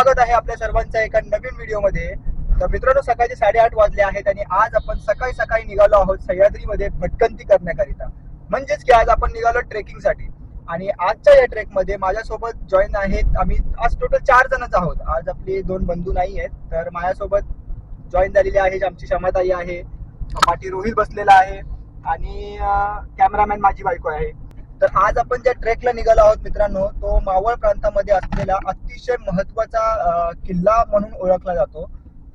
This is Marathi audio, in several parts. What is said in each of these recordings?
स्वागत आहे आपल्या सर्वांचं एका नवीन व्हिडिओमध्ये। तर मित्रांनो, सकाळचे 8:30 वाजले आहेत आणि आज आपण सकाळी सकाळी निघालो आहोत सह्याद्रीमध्ये भटकंती करण्याकरिता। म्हणजेच की आज आपण निघालो ट्रेकिंगसाठी। आणि आजच्या या ट्रेकमध्ये माझ्यासोबत जॉईन आहेत, आम्ही आज टोटल 4 जणच आहोत। आज आपले 2 बंधू नाही आहेत, तर माझ्यासोबत जॉईन झालेली आहे आमची क्षमाताई आहे, पाठी रोहित बसलेला आहे आणि कॅमेरामॅन माझी बायको आहे। तर आज आपण ज्या ट्रेकला निघालो आहोत मित्रांनो, तो मावळ प्रांतामध्ये असलेला अतिशय महत्वाचा किल्ला म्हणून ओळखला जातो,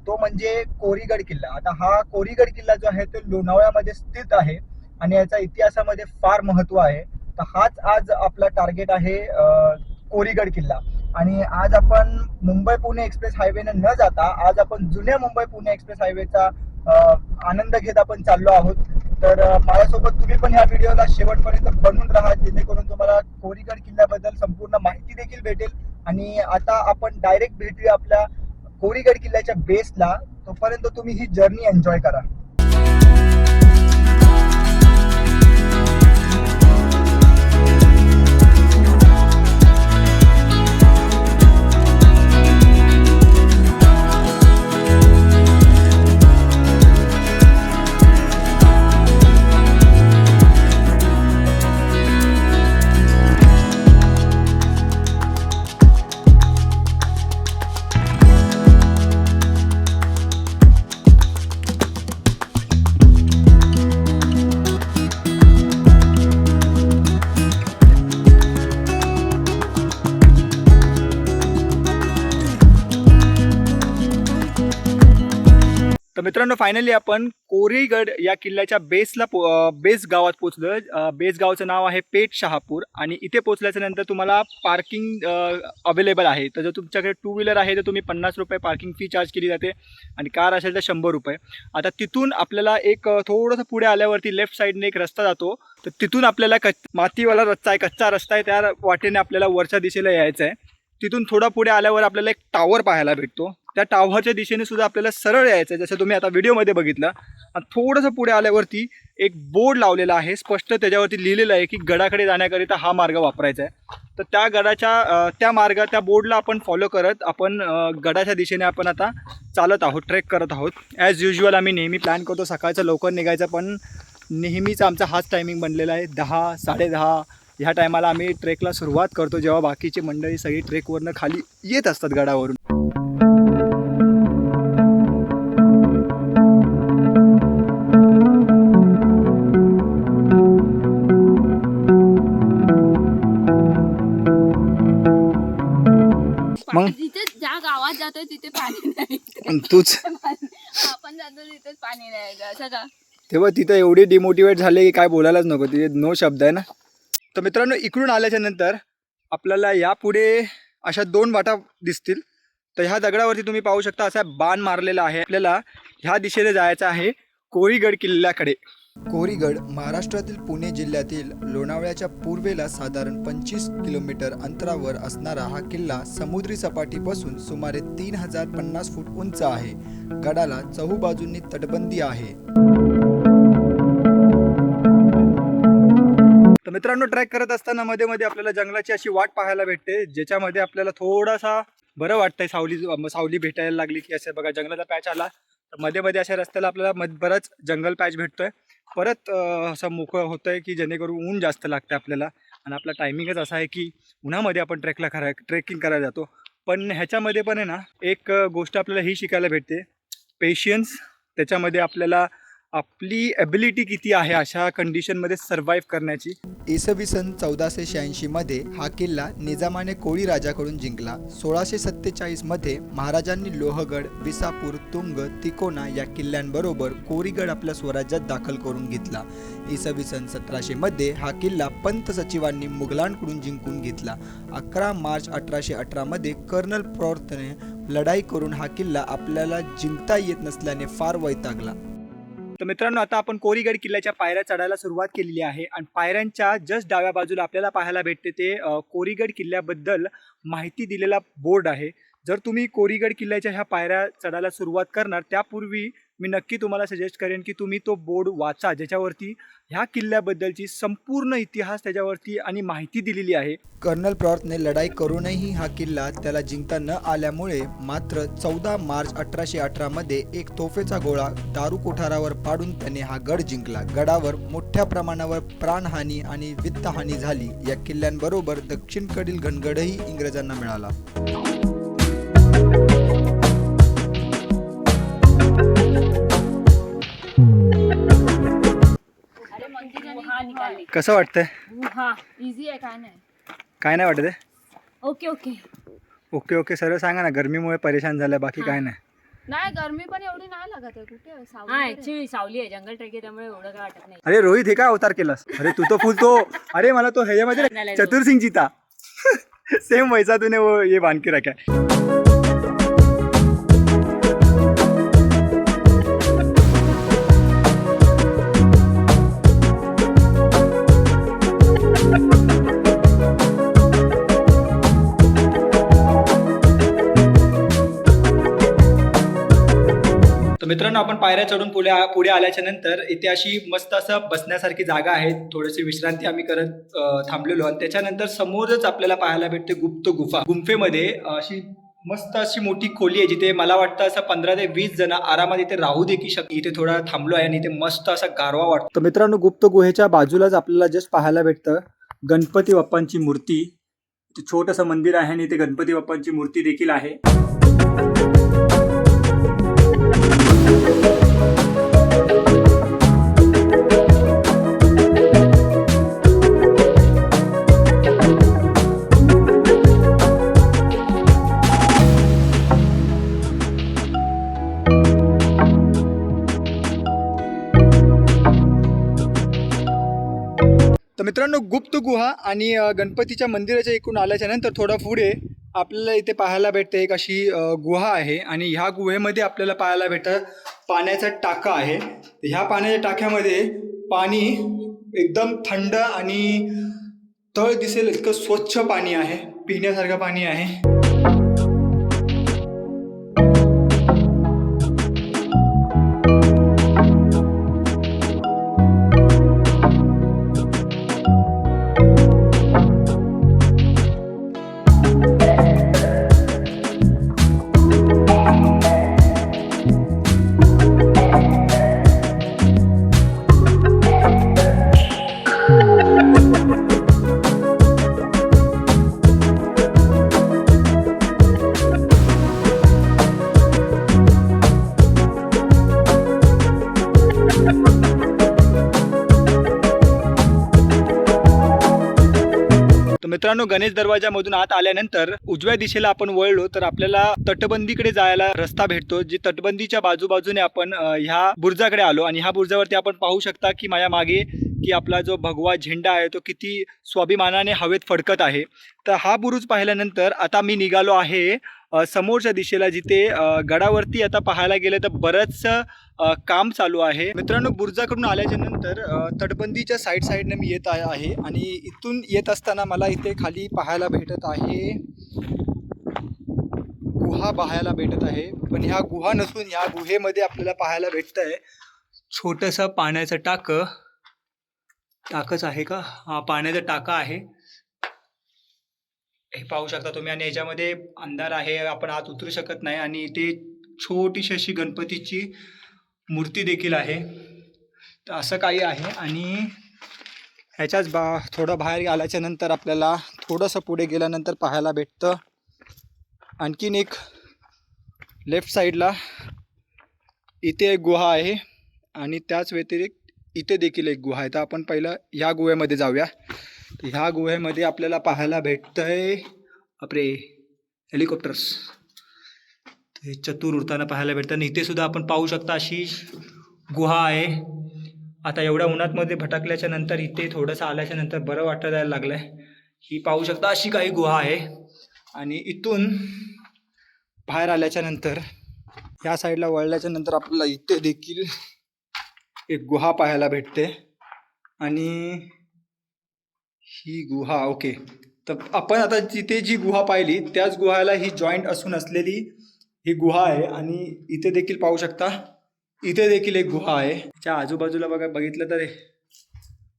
तो म्हणजे कोरीगड किल्ला। आता हा कोरीगड किल्ला जो आहे तो लोणावळ्यामध्ये स्थित आहे आणि याचा इतिहासामध्ये फार महत्व आहे। तर हाच आज आपला टार्गेट आहे, कोरीगड किल्ला। आणि आज आपण मुंबई पुणे एक्सप्रेस हायवेने न जाता आज आपण जुन्या मुंबई पुणे एक्सप्रेस हायवेचा आनंद घेत आपण चाललो आहोत। तर माझ्यासोबत तुम्ही पण ह्या व्हिडिओला शेवटपर्यंत बनून राहा, जेणेकरून तुम्हाला कोरीगड किल्ल्याबद्दल संपूर्ण माहिती देखील भेटेल। आणि आता आपण डायरेक्ट भेटूया आपल्या कोरीगड किल्ल्याच्या बेसला। तोपर्यंत तुम्ही ही जर्नी एन्जॉय करा। तर मित्रांनो, फायनली आपण कोरीगड या किल्ल्याच्या बेस गावात पोहोचलो। बेस गावाचं नाव आहे पेठ शहापूर आणि इथे पोहोचल्याच्या नंतर तुम्हाला पार्किंग अवेलेबल आहे। तर जर तुमच्याकडे 2 व्हीलर आहे तर तुम्ही 50 रुपये पार्किंग फी चार्ज केली जाते आणि कार असेल तर 100 रुपये। आता तिथून आपल्याला एक थोडंसं पुढे आल्यावरती लेफ्ट साईडने एक रस्ता जातो, तर तिथून आपल्याला मातीवाला रस्ता आहे, कच्चा रस्ता आहे, त्या वाटेने आपल्याला वरच्या दिशेला यायचं आहे। तिथून थोडा पुढे आल्यावर आपल्याला एक टावर पाहायला भेटतो, त्या टावरच्या दिशेने सुद्धा आपल्याला सरळ यायचं आहे, जसं तुम्ही आता व्हिडिओमध्ये बघितलं। आणि थोडंसं पुढे आल्यावरती एक बोर्ड लावलेला आहे, स्पष्ट त्याच्यावरती लिहिलेलं आहे की गडाकडे जाण्याकरिता हा मार्ग वापरायचा आहे। तर त्या गडाच्या त्या बोर्डला आपण फॉलो करत आपण गडाच्या दिशेने आपण आता चालत आहोत, ट्रेक करत आहोत। ॲज युजल आम्ही नेहमी प्लॅन करतो सकाळचं लवकर निघायचं, पण नेहमीच आमचा हाच टायमिंग बनलेला आहे, 10 10:30 ह्या टायमाला आम्ही ट्रेकला सुरुवात करतो, जेव्हा बाकीची मंडळी सगळी ट्रेकवरनं खाली येत असतात गडावरून। मग जिथे ज्या गावात जातोय तिथे पाणी नाही, तूच आपण जातो तिथे पाणी नाही असं का? तेव्हा तिथं एवढे डिमोटिवेट झाले की काय बोलायलाच नको, तिथे नो शब्द आहे ना। तर मित्रांनो, इकडून आल्याच्या नंतर आपल्याला यापुढे अशा 2 वाटा दिसतील। तर ह्या दगडावरती तुम्ही पाहू शकता असा बाण मारलेला आहे। आपल्याला ह्या दिशेने जायचं आहे कोरीगड किल्ल्याकडे। कोरीगड महाराष्ट्रातील पुणे जिल्ह्यातील लोणावळ्याच्या पूर्वेला साधारण 25 किलोमीटर अंतरावर असणारा हा किल्ला समुद्री सपाटीपासून सुमारे 3050 फूट उंच आहे। गडाला चहूबाजूंनी तटबंदी आहे। तर मित्रांनो, ट्रॅक करत असताना मध्ये मध्ये आपल्याला जंगलाची अशी वाट पाहायला भेटते, ज्याच्यामध्ये आपल्याला थोडासा बरं वाटतंय। सावली भेटायला लागली की असं बघा जंगलाचा पॅच आला, तर मध्ये मध्ये अशा रस्त्याला आपल्याला बरंच जंगल पॅच भेटतोय। परत असं मोकळं होतंय की जेणेकरून ऊन जास्त लागतं आपल्याला, आणि आपला टायमिंगच असा आहे की उन्हामध्ये आपण ट्रेकिंग करायला जातो। पण ह्याच्यामध्ये पण आहे ना, एक गोष्ट आपल्याला ही शिकायला भेटते, पेशियन्स। त्याच्यामध्ये आपल्याला आपली ॲबिलिटी किती आहे अशा कंडिशनमध्ये सर्व्हाइव्ह करण्याची। इसवी सन 1486 मध्ये हा किल्ला निजामाने कोळी राजाकडून जिंकला। 1647 मध्ये महाराजांनी लोहगड, विसापूर, तुंग, तिकोना या किल्ल्यांबरोबर कोरीगड आपल्या स्वराज्यात दाखल करून घेतला। इसवी सन 1700 मध्ये हा किल्ला पंत सचिवांनी मुघलांकडून जिंकून घेतला। 11 मार्च 1818 मध्ये कर्नल प्रॉर्थने लढाई करून हा किल्ला आपल्याला जिंकता येत नसल्याने फार वैतागला। तर मित्रांनो, आता आपण कोरीगड किल्ल्याच्या पायऱ्या चढायला सुरुवात केलेली आहे आणि पायऱ्यांच्या जस्ट डाव्या बाजूला आपल्याला पाहायला भेटते ते कोरीगड किल्ल्याबद्दल माहिती दिलेला बोर्ड आहे। जर तुम्ही कोरीगड किल्ल्याच्या ह्या पायऱ्या चढायला सुरुवात करणार त्यापूर्वी मी नक्की तुम्हाला सजेस्ट करेन की तुम्ही तो बोर्ड वाचा, ज्याच्यावरती ह्या किल्ल्याबद्दलची संपूर्ण इतिहास त्याच्यावरती आणि माहिती दिलेली आहे. कर्नल प्रॉर्थने लढाई करूनही हा किल्ला त्याला जिंकता न आल्यामुळे मात्र 14 मार्च 1818 मध्ये एक तोफेचा गोळा दारू कोठारावर पाडून त्याने हा गड जिंकला. गडावर मोठ्या प्रमाणावर प्राणहानी आणि वित्तहानी झाली. या किल्ल्यांबरोबर दक्षिणकडील घनगडही इंग्रजांना मिळाला. अरे मंदिराने कसं वाटतंय? हा इझी आहे, काय नाही. काय नाही वाटत आहे? ओके ओके ओके ओके सरळ सांगा ना. गरमीमुळे परेशान झालं, बाकी काय नाही. नाही, गरमी पण एवढी नाही लागत आहे. कुठे सावली हा वगैरे. ऍक्च्युली सावली आहे, जंगल ट्रेक आहे, त्यामुळे एवढं काय वाटत नाही. अरे रोहित, हे काय अवतार केलास? अरे तू तो फुल तो, अरे मला तो ह्याच्यामध्ये चतुरसिंगची था सेम वैसा तूने वो ये बांध के रखा है. तर मित्रांनो, आपण पायऱ्या चढून पुढे आल्याच्या नंतर इथे अशी मस्त असं बसण्यासारखी जागा आहे. थोडीशी विश्रांती आम्ही करत थांबलेलो आणि त्याच्यानंतर समोरच आपल्याला पाहायला भेटते गुप्त गुफा. गुंफेमध्ये अशी मस्त अशी मोठी खोली आहे, जिथे मला वाटतं असं 15 ते 20 जण आरामात इथे राहू देखील शकते. इथे थोडा थांबलो आहे आणि इथे मस्त असा गारवा वाटतो. तर मित्रांनो, गुप्त गुहेच्या बाजूलाच आपल्याला जस्ट पाहायला भेटतं गणपती बाप्पांची मूर्ती. छोटंसं मंदिर आहे आणि इथे गणपती बाप्पांची मूर्ती देखील आहे. तर मित्रांनो, गुप्त गुहा आणि गणपतीच्या मंदिराच्या इकडून आल्याच्या नंतर थोडा पुढे आपल्याला इथे पाहायला भेटते एक अशी गुहा आहे आणि ह्या गुहेमध्ये आपल्याला पाहायला भेटतं पाण्याचा टाका आहे. ह्या पाण्याच्या टाक्यामध्ये पाणी एकदम थंड आणि तळ दिसेल इतकं स्वच्छ पाणी आहे, पिण्यासारखं पाणी आहे. मित्रांनो, गणेश दरवाजामधून आत आल्यानंतर उजव्या दिशेला आपण वळलो तर आपल्याला तटबंदीकडे जायला रस्ता भेटतो. जी तटबंदीच्या बाजूबाजूने आपण ह्या बुर्जाकडे आलो आणि ह्या बुर्जावरती आपण पाहू शकता की माझ्या मागे की आपला जो भगवा झेंडा आहे तो किती स्वाभिमानाने हवेत फडकत आहे. तर हा बुरुज पाहिल्यानंतर आता मी निघालो आहे समोरच्या दिशेला, जिथे गडावरती आता पाहायला गेलं तर बरंचसं काम चालू आहे. मित्रांनो, बुर्जाकडून आल्याच्या नंतर तटबंदीच्या साईडने मी येत आहे आणि इथून येत असताना मला इथे खाली पाहायला भेटत आहे गुहा पाहायला भेटत आहे. पण ह्या गुहा नसून ह्या गुहेमध्ये आपल्याला पाहायला भेटत आहे छोटंसं पाण्याचं टाकच आहे का? हा, पाण्याचा टाका आहे, हे पाहू शकता तुम्ही. आणि याच्यामध्ये अंधार आहे, आपण आत उतरू शकत नाही. आणि इथे छोटीशी अशी गणपतीची मूर्ती देखील आहे. तर असं काही आहे. आणि ह्याच्याच थोडं बाहेर आल्याच्या नंतर आपल्याला थोडंसं पुढे गेल्यानंतर पाहायला भेटतं आणखीन एक लेफ्ट साईडला इथे एक गुहा आहे आणि त्याच व्यतिरिक्त इथे देखील एक गुहा आहे. तर आपण पहिलं ह्या गुहेमध्ये जाऊया. ह्या गुहेमध्ये आपल्याला पाहायला भेटतंय आपले हेलिकॉप्टर्स, हे चतुर उडताना पाहायला भेटतं. आणि इथे सुद्धा आपण पाहू शकता अशी गुहा आहे. आता एवढ्या उन्हातमध्ये भटकल्याच्या नंतर इथे थोडंसं आल्याच्या नंतर बरं वाटायला लागलं आहे. ही पाहू शकता अशी काही गुहा आहे. आणि इथून बाहेर आल्याच्या नंतर ह्या साईडला वळल्याच्या नंतर आपल्याला इथे देखील एक गुहा पाहायला भेटते. आणि ही गुहा, ओके, तर आपण आता जिथे जी गुहा पाहिली त्याच गुहाला ही जॉईंट असून असलेली ही गुहा आहे. आणि इथे देखील पाहू शकता इथे देखील एक गुहा आहे. त्याच्या आजूबाजूला बघितलं तर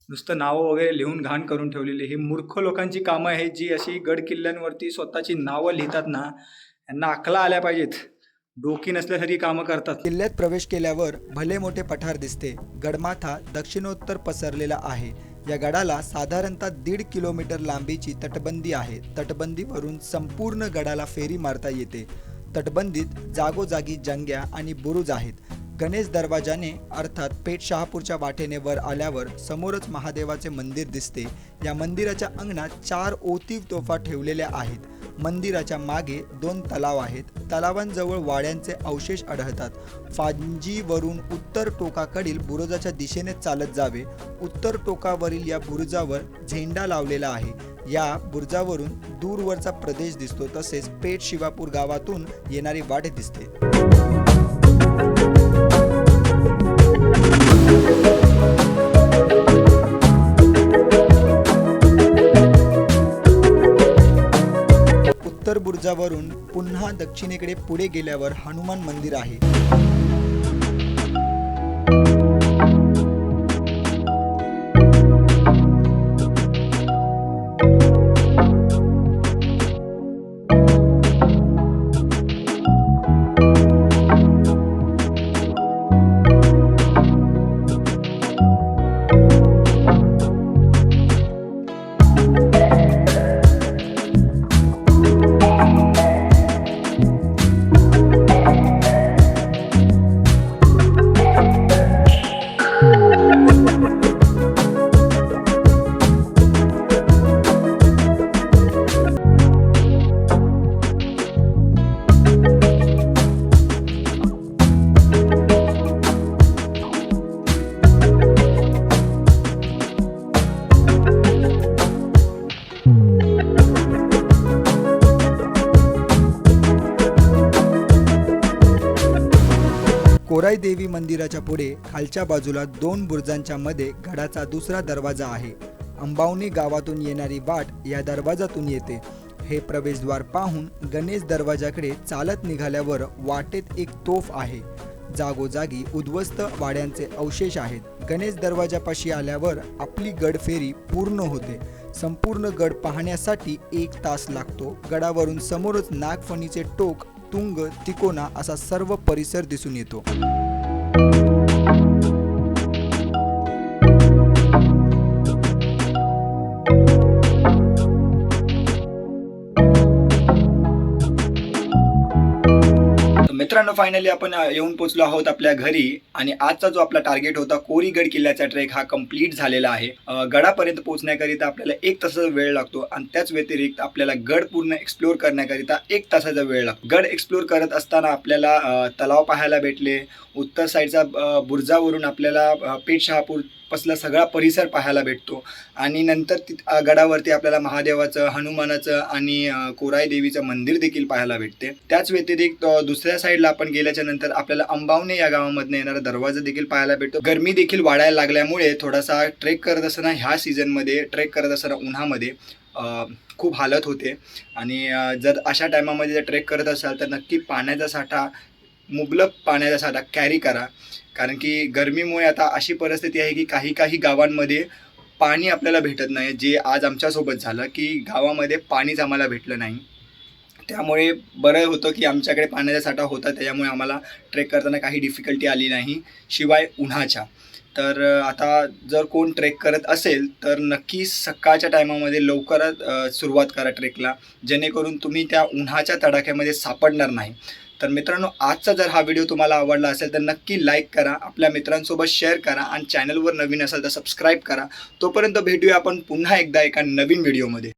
नुसतं नावं वगैरे लिहून घाण करून ठेवलेली. ही मूर्ख लोकांची कामं आहेत जी अशी गड किल्ल्यांवरती स्वतःची नावं लिहितात ना, यांना अकला आल्या पाहिजेत. डोकी नसल्यासारखी कामं करतात. किल्ल्यात प्रवेश केल्यावर भले मोठे पठार दिसते. गडमाथा दक्षिणोत्तर पसरलेला आहे. या गडाला साधारणतः 1.5 किलोमीटर लांबीची तटबंदी आहे. तटबंदीवरून संपूर्ण गडाला फेरी मारता येते. तटबंदीत जागोजागी जंग्या आणि बुरुज आहेत. गणेश दरवाजाने अर्थात पेठ शहापूरच्या वाटेने वर आल्यावर समोरच महादेवाचे मंदिर दिसते. या मंदिराच्या अंगणात 4 ओतीव तोफा ठेवलेल्या आहेत. मंदिराच्या मागे 2 तलाव आहेत. तलावांजवळ वाड्यांचे अवशेष आढळतात. फांजीवरून उत्तर टोकाकडील बुरुजाच्या दिशेने चालत जावे. उत्तर टोकावरील या बुरुजावर झेंडा लावलेला आहे. या बुरुजावरून दूरवरचा प्रदेश दिसतो. तसेच पेठ शिवापूर गावातून येणारी वाट दिसते. उत्तर बुरुजावरून पुन्हा दक्षिणेकडे पुढे गेल्यावर हनुमान मंदिर आहे. कोराई देवी मंदिराच्या पुढे खालच्या बाजूला 2 बुरुजांच्या मध्ये गडाचा दुसरा दरवाजा आहे. अंबावणे गावातून येणारी वाट या दरवाजातून येते. हे प्रवेशद्वार पाहून गणेश दरवाजाकडे चालत निघाल्यावर वाटेत एक तोफ आहे. जागोजागी उद्ध्वस्त वाड्यांचे अवशेष आहेत. गणेश दरवाजापाशी आल्यावर आपली गड फेरी पूर्ण होते. संपूर्ण गड पाहण्यासाठी 1 तास लागतो. गडावरून समोरच नागफणीचे टोक, तुंग, तिकोना असा सर्व परिसर दिसून येतो. मित्रांनो, फायनली आपण येऊन पोहोचलो आहोत आपल्या घरी आणि आजचा जो आपला टार्गेट होता कोरीगड किल्ल्याचा ट्रेक हा कंप्लीट झालेला आहे. गडापर्यंत पोहोचण्याकरिता आपल्याला 1 तासाचा वेळ लागतो आणि त्याच व्यतिरिक्त आपल्याला गड पूर्ण एक्सप्लोर करण्याकरिता 1 तासाचा वेळ लागतो. गड एक्सप्लोर करत असताना आपल्याला तलाव पाहायला भेटले. उत्तर साईडचा बुरुजावरून आपल्याला पेठ शहापूर पासला सगळा परिसर पाहायला भेटतो आणि नंतर गडावरती आपल्याला महादेवाचं, हनुमानाचं आणि कोराई देवीचं मंदिर देखील पाहायला भेटते. त्याच व्यतिरिक्त दुसऱ्या साईडला आपण गेल्याच्या नंतर आपल्याला अंबावणे या गावामधून येणारा दरवाजा देखील पाहायला भेटतो. गरमी देखील वाढायला लागल्यामुळे थोडासा ट्रेक करत असताना ह्या सीझनमध्ये ट्रेक करत असताना उन्हामध्ये खूप हालत होते आणि जर अशा टायमामध्ये जर ट्रेक करत असाल तर नक्की पाण्याचा साठा, मुबलक पाण्याचा साठा कॅरी करा. कारण की गरमीमुळे आता अशी परिस्थिती आहे की काही गावांमध्ये पाणी आपल्याला भेटत नाही. जे आज आमच्यासोबत झालं की गावामध्ये पाणीच आम्हाला भेटलं नाही. त्यामुळे बरं होतं की आमच्याकडे पाण्याचा साठा होता. त्याच्यामुळे आम्हाला ट्रेक करताना काही डिफिकल्टी आली नाही, शिवाय उन्हाच्या. तर आता जर कोण ट्रेक करत असेल तर नक्की सकाळच्या टायमामध्ये लवकरच सुरुवात करा ट्रेकला, जेणेकरून तुम्ही त्या उन्हाच्या तडाख्यामध्ये सापडणार नाही. तर मित्रांनो, आजचा जर हा व्हिडिओ तुम्हाला आवडला असेल तर नक्की लाईक करा, आपल्या मित्रांसोबत शेअर करा आणि चॅनलवर नवीन असाल तर सबस्क्राईब करा. तोपर्यंत भेटूया आपण पुन्हा एकदा एका नवीन व्हिडिओमध्ये.